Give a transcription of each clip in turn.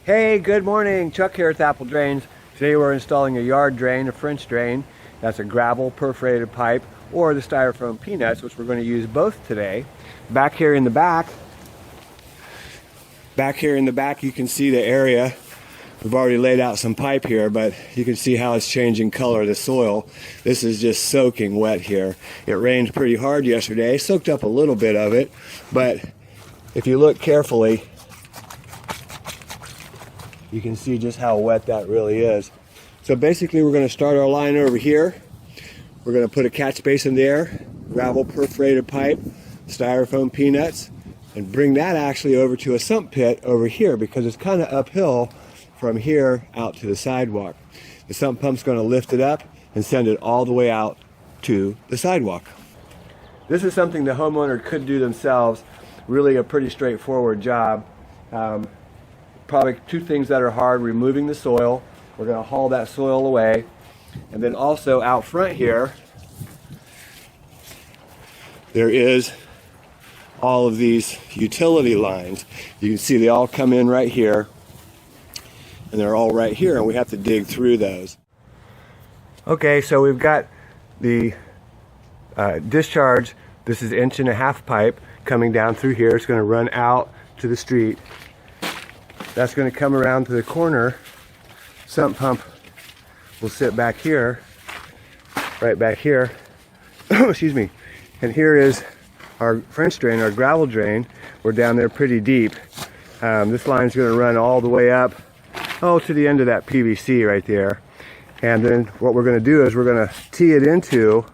Hey, good morning. Chuck here at Apple Drains. Today we're installing a yard drain, a French drain. That's a gravel perforated pipe or the styrofoam peanuts, which we're going to use both today. Back here in the back you can see the area. We've already laid out some pipe here, but you can see how it's changing color, the soil. This is just soaking wet here. It rained pretty hard yesterday, soaked up a little bit of it, but if you look carefully, you can see just how wet that really is. So basically we're going to start our line over here. We're going to put a catch basin there, gravel perforated pipe, styrofoam peanuts, and bring that actually over to a sump pit over here because it's kind of uphill from here out to the sidewalk. The sump pump's going to lift it up and send it all the way out to the sidewalk. This is something the homeowner could do themselves. Really a pretty straightforward job. Probably two things that are hard: removing the soil. We're going to haul that soil away, and then also out front here there is all of these utility lines. You can see they all come in right here, and they're all right here, and we have to dig through those. Okay, so we've got the discharge. This is 1.5 inch pipe coming down through here. It's going to run out to the street. That's going to come around to the corner. Sump pump will sit back here, right back here. Excuse me. And here is our French drain, our gravel drain. We're down there pretty deep. This line's going to run all the way up, to the end of that PVC right there. And then what we're going to do is we're going to tee it into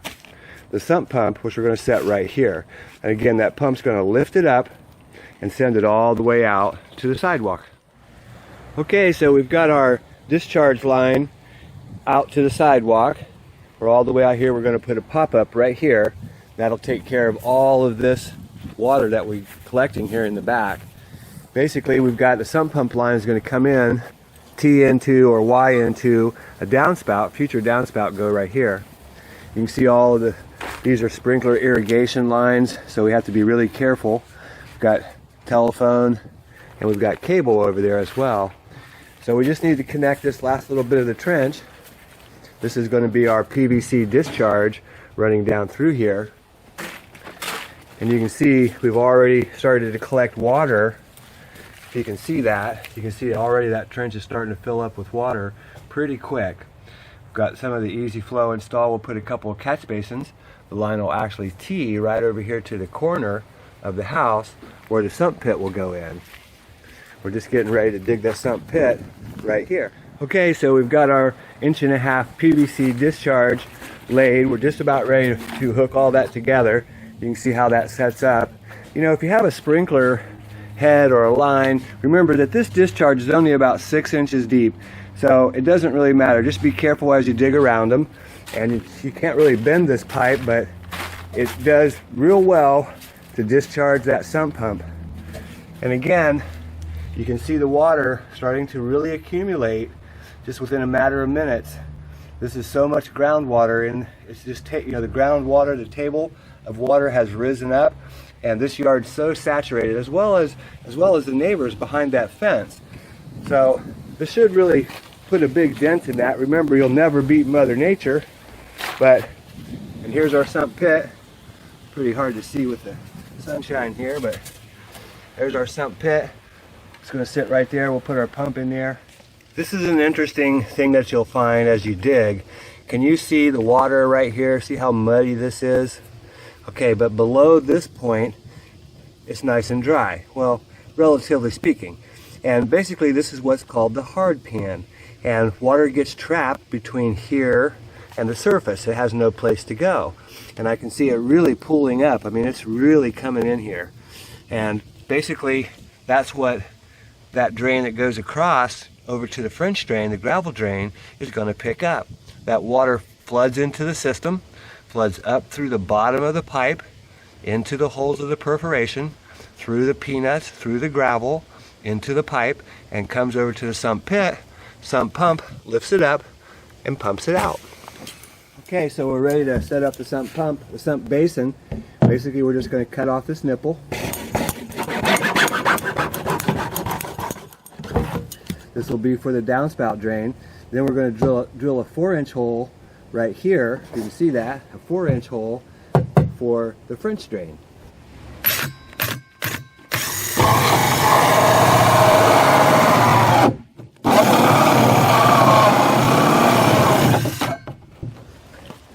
the sump pump, which we're going to set right here. And again, that pump's going to lift it up and send it all the way out to the sidewalk. Okay, so we've got our discharge line out to the sidewalk. We're all the way out here. We're going to put a pop-up right here. That'll take care of all of this water that we're collecting here in the back. Basically, we've got the sump pump line is going to come in, T into or Y into a downspout, future downspout go right here. You can see all of these are sprinkler irrigation lines, so we have to be really careful. We've got telephone and we've got cable over there as well. So we just need to connect this last little bit of the trench. This is going to be our PVC discharge running down through here. And you can see we've already started to collect water. If you can see that, you can see already that trench is starting to fill up with water pretty quick. We've got some of the easy flow installed. We'll put a couple of catch basins. The line will actually tee right over here to the corner of the house where the sump pit will go in. We're just getting ready to dig that sump pit right here. Okay, so we've got our 1.5 inch PVC discharge laid. We're just about ready to hook all that together. You can see how that sets up. You know, if you have a sprinkler head or a line, remember that this discharge is only about 6 inches deep. So it doesn't really matter. Just be careful as you dig around them. And you can't really bend this pipe, but it does real well to discharge that sump pump. And again, you can see the water starting to really accumulate just within a matter of minutes. This is so much groundwater, and it's just the groundwater, the table of water has risen up, and this yard's so saturated, as well as the neighbors behind that fence. So this should really put a big dent in that. Remember, you'll never beat Mother Nature, and here's our sump pit. Pretty hard to see with the sunshine here, but there's our sump pit. It's going to sit right there. We'll put our pump in there. This is an interesting thing that you'll find as you dig. Can you see the water right here? See how muddy this is? Okay, but below this point, it's nice and dry. Well, relatively speaking. And basically, this is what's called the hard pan. And water gets trapped between here and the surface. It has no place to go. And I can see it really pooling up. I mean, it's really coming in here. And basically, that's what that drain that goes across over to the French drain, the gravel drain, is going to pick up. That water floods into the system, floods up through the bottom of the pipe, into the holes of the perforation, through the peanuts, through the gravel, into the pipe, and comes over to the sump pit. Sump pump lifts it up and pumps it out. Okay, so we're ready to set up the sump pump, the sump basin. Basically, we're just going to cut off this nipple. This will be for the downspout drain. Then we're going to drill a 4-inch hole right here. You can see that, a 4-inch hole for the French drain.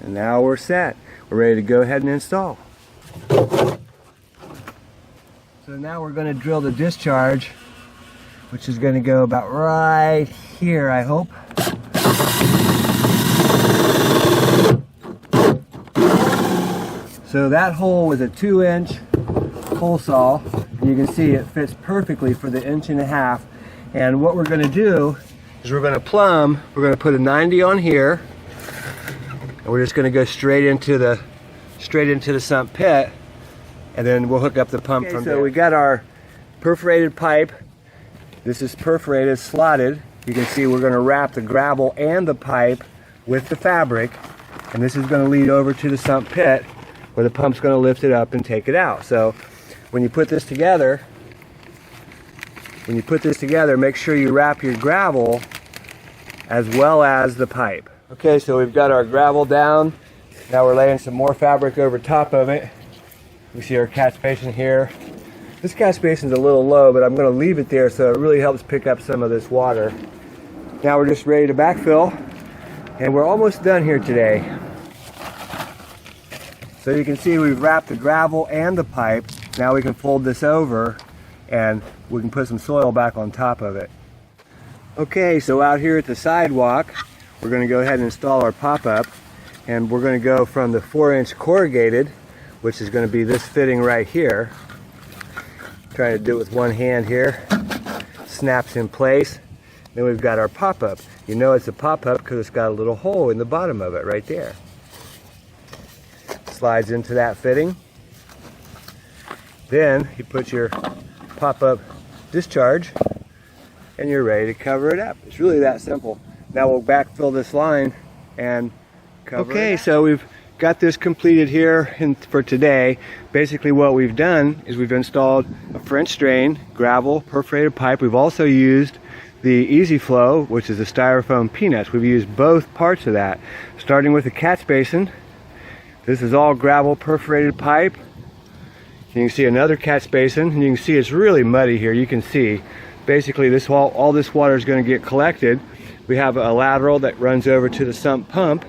And now we're set. We're ready to go ahead and install. So now we're going to drill the discharge, which is going to go about right here, I hope. So that hole is a 2-inch hole saw, and you can see it fits perfectly for the 1.5 inch. And what we're going to do is we're going to plumb. We're going to put a 90 on here, and we're just going to go straight into the sump pit, and then we'll hook up the pump from there. So we got our perforated pipe. This is perforated, slotted. You can see we're going to wrap the gravel and the pipe with the fabric, and this is going to lead over to the sump pit, where the pump's going to lift it up and take it out. So when you put this together, make sure you wrap your gravel as well as the pipe. Okay, so we've got our gravel down. Now we're laying some more fabric over top of it. We see our catch basin here. This catch basin's a little low, but I'm going to leave it there so it really helps pick up some of this water. Now we're just ready to backfill, and we're almost done here today. So you can see we've wrapped the gravel and the pipe. Now we can fold this over and we can put some soil back on top of it. Okay, so out here at the sidewalk, we're going to go ahead and install our pop-up, and we're going to go from the 4-inch corrugated, which is going to be this fitting right here. Trying to do it with one hand here. Snaps in place. Then we've got our pop-up. You know it's a pop-up because it's got a little hole in the bottom of it right there. Slides into that fitting. Then you put your pop-up discharge and you're ready to cover it up. It's really that simple. Now we'll backfill this line and cover it. Okay, so we've got this completed here for today. Basically what we've done is we've installed a French drain, gravel, perforated pipe. We've also used the Easy Flow, which is a styrofoam peanuts. We've used both parts of that, starting with the catch basin. This is all gravel perforated pipe. You can see another catch basin, and you can see it's really muddy here. You can see basically all this water is going to get collected. We have a lateral that runs over to the sump pump.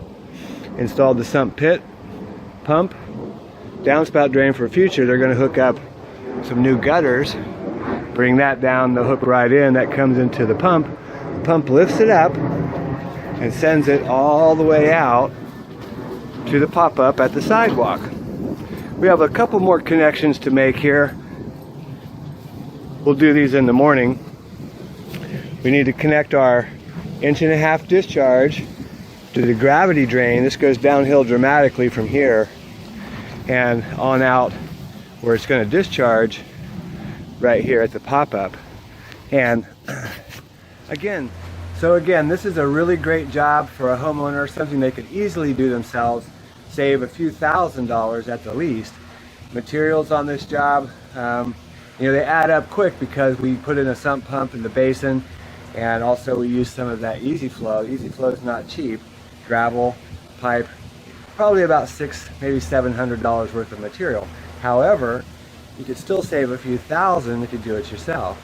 Installed the sump pit, pump, downspout drain for future. They're going to hook up some new gutters, bring that down, they'll hook right in, that comes into the pump. The pump lifts it up and sends it all the way out to the pop-up at the sidewalk. We have a couple more connections to make here. We'll do these in the morning. We need to connect our 1.5 inch discharge to the gravity drain. This goes downhill dramatically from here and on out where it's going to discharge right here at the pop-up. And again, this is a really great job for a homeowner, something they could easily do themselves, save a few $1,000s at the least. Materials on this job, they add up quick because we put in a sump pump in the basin, and also we use some of that Easy Flow. Easy Flow is not cheap. Gravel, pipe, probably about $600, maybe $700 worth of material. However, you could still save a few $1,000 if you do it yourself.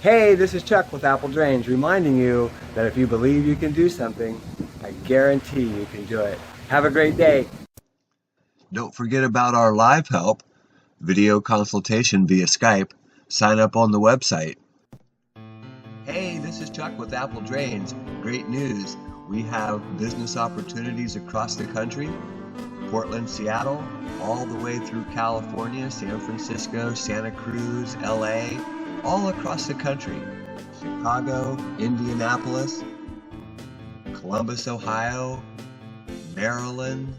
Hey, this is Chuck with Apple Drains, reminding you that if you believe you can do something, I guarantee you can do it. Have a great day. Don't forget about our live help, video consultation via Skype. Sign up on the website. Hey, this is Chuck with Apple Drains. Great news. We have business opportunities across the country. Portland, Seattle, all the way through California, San Francisco, Santa Cruz, LA, all across the country. Chicago, Indianapolis, Columbus, Ohio, Maryland,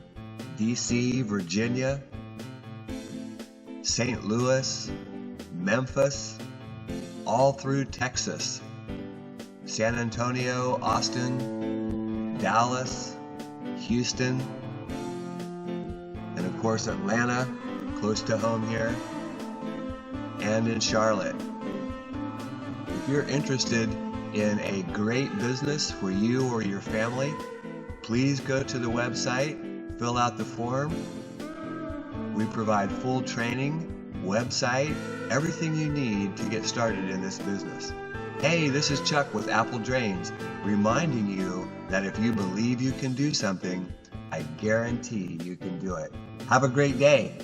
DC, Virginia, St. Louis, Memphis, all through Texas, San Antonio, Austin, Dallas, Houston, and of course Atlanta, close to home here, and in Charlotte. If you're interested in a great business for you or your family, please go to the website, fill out the form. We provide full training, website, everything you need to get started in this business. Hey, this is Chuck with Apple Drains, reminding you that if you believe you can do something, I guarantee you can do it. Have a great day.